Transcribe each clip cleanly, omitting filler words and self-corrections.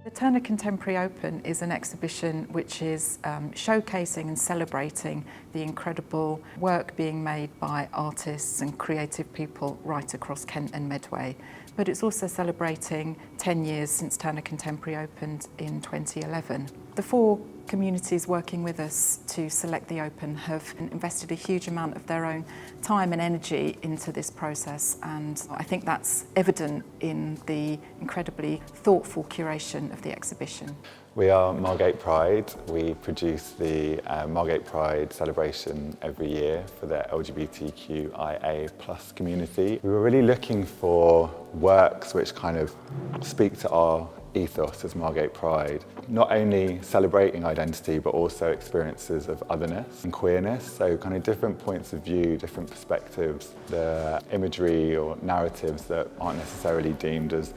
The Turner Contemporary Open is an exhibition which is showcasing and celebrating the incredible work being made by artists and creative people right across Kent and Medway. But it's also celebrating 10 years since Turner Contemporary opened in 2011. The four communities working with us to select the Open have invested a huge amount of their own time and energy into this process, and I think that's evident in the incredibly thoughtful curation of the exhibition. We are Margate Pride. We produce the Margate Pride celebration every year for the LGBTQIA+ community. We were really looking for works which kind of speak to our ethos as Margate Pride, not only celebrating identity but also experiences of otherness and queerness, so kind of different points of view, different perspectives, the imagery or narratives that aren't necessarily deemed as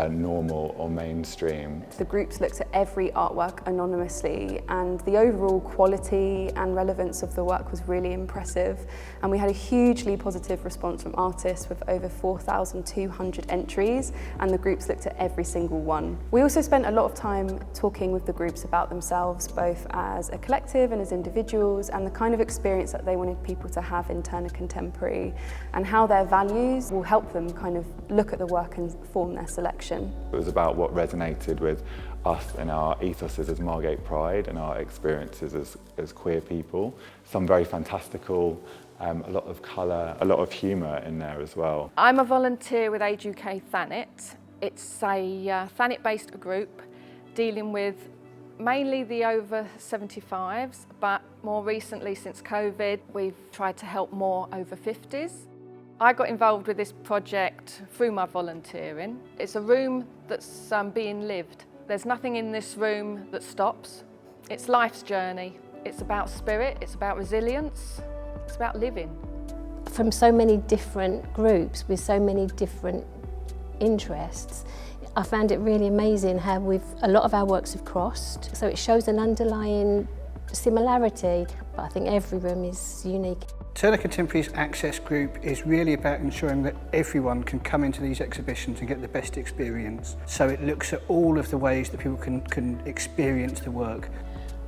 normal or mainstream. The groups looked at every artwork anonymously, and the overall quality and relevance of the work was really impressive, and we had a hugely positive response from artists with over 4,200 entries, and the groups looked at every single one. We also spent a lot of time talking with the groups about themselves, both as a collective and as individuals, and the kind of experience that they wanted people to have in Turner Contemporary, and how their values will help them kind of look at the work and form their selection. It was about what resonated with us and our ethoses as Margate Pride and our experiences as queer people. Some very fantastical, a lot of colour, a lot of humour in there as well. I'm a volunteer with UK Thanet. It's a Thanet-based group dealing with mainly the over 75s, but more recently since COVID, we've tried to help more over 50s. I got involved with this project through my volunteering. It's a room that's being lived. There's nothing in this room that stops. It's life's journey. It's about spirit, it's about resilience, it's about living. From so many different groups with so many different interests, I found it really amazing how a lot of our works have crossed. So it shows an underlying similarity, but I think every room is unique. Turner Contemporary's Access Group is really about ensuring that everyone can come into these exhibitions and get the best experience. So it looks at all of the ways that people can experience the work.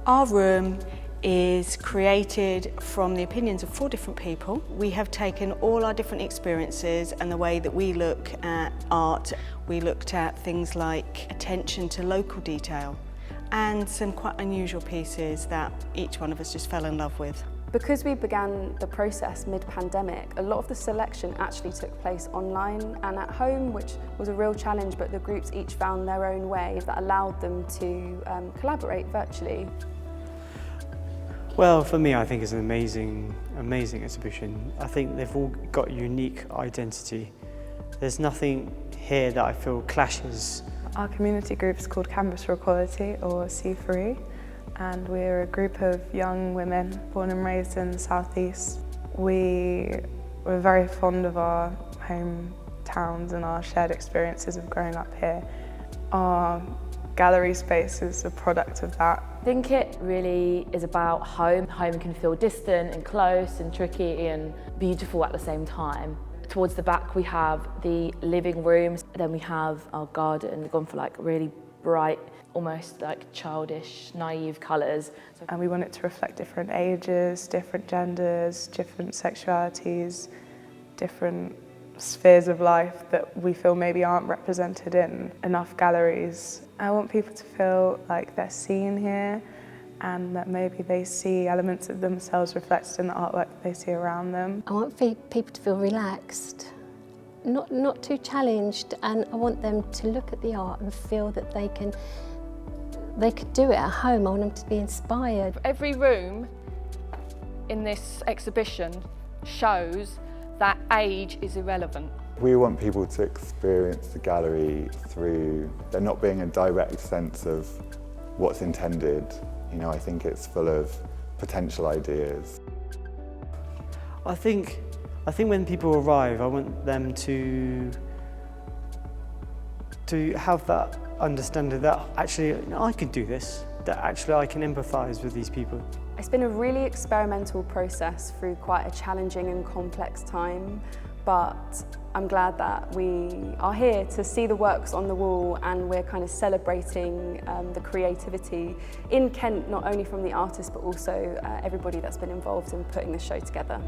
Our room is created from the opinions of 4 different people. We have taken all our different experiences and the way that we look at art. We looked at things like attention to local detail and some quite unusual pieces that each one of us just fell in love with. Because we began the process mid-pandemic, a lot of the selection actually took place online and at home, which was a real challenge, but the groups each found their own way that allowed them to collaborate virtually. Well, for me, I think it's an amazing exhibition. I think they've all got unique identity. There's nothing here that I feel clashes. Our community group is called Canvas for Equality, or C3. And we're a group of young women born and raised in the southeast. We're very fond of our hometowns and our shared experiences of growing up here. Our gallery space is a product of that. I think it really is about home. Home can feel distant and close and tricky and beautiful at the same time. Towards the back we have the living rooms, then we have our garden, gone for like really bright, almost like childish, naive colours. And we want it to reflect different ages, different genders, different sexualities, different spheres of life that we feel maybe aren't represented in enough galleries. I want people to feel like they're seen here and that maybe they see elements of themselves reflected in the artwork that they see around them. I want people to feel relaxed, not too challenged, and I want them to look at the art and feel that they could do it at home. I want them to be inspired. Every room in this exhibition shows that age is irrelevant. We want people to experience the gallery through there not being a direct sense of what's intended. You know, I think it's full of potential ideas. I think when people arrive, I want them to have that understanding that actually I can do this, that actually I can empathise with these people. It's been a really experimental process through quite a challenging and complex time, but I'm glad that we are here to see the works on the wall, and we're kind of celebrating the creativity in Kent, not only from the artists but also everybody that's been involved in putting the show together.